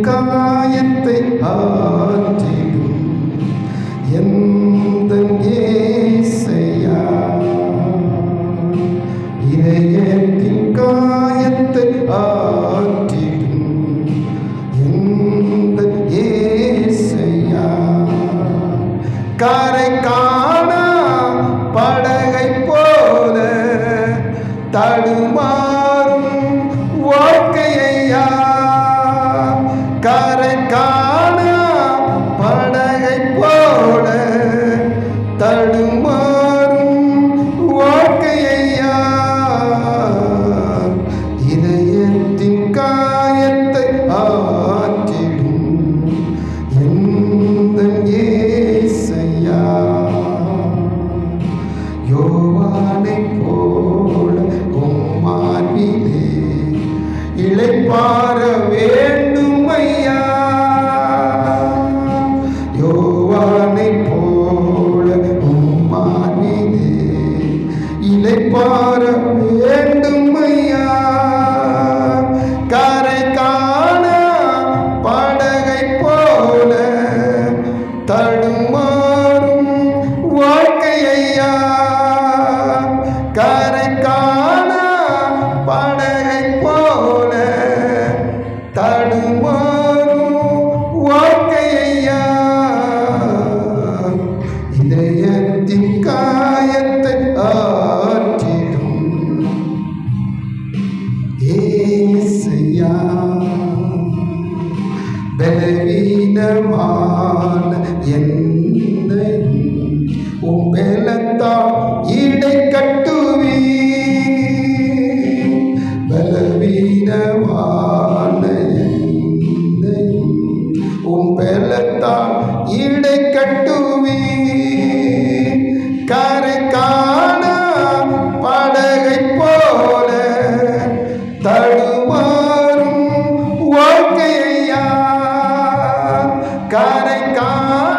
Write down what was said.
காயத்தை ஆற்றிடும் எந்தன் இயேசையா, இதயத்தின் காயத்தை ஆற்றிடும் எந்தன் இயேசையா, கரை காணா படகை போல தடுமாறும் வாழ்க்கையா, கரை காணா படகை போல தடுமாறும் வாழ்க்கையா, இதயத்தின் காயத்தை ஆற்றிடும் எந்தன் இயேசையா, யோவானைப் போல உம்மார்பிலே இளைப்பாற வேண்டும் ஐயா, யோவானைப் போல உம்மார்பிலே இளைப்பாற வேண்டும் ஐயா, கரை காணா படகை போல தடுமாறும் வாழ்க்கையா, கரை காணா படகை போல தடுமாறும் வாழ்க்கையா, இதயத்தின் காயத்தை ஆற்றிடும் இயேசையா, பலவீனமான என்னை உம் பலத்தால் இடை கட்டுவீ, பலவீனமான என்னை உம் பலத்தால் இடை கட்டுவீ, கரை காணா படகை போல தடுமாறும் வாழ்க்கையா, கரை காணா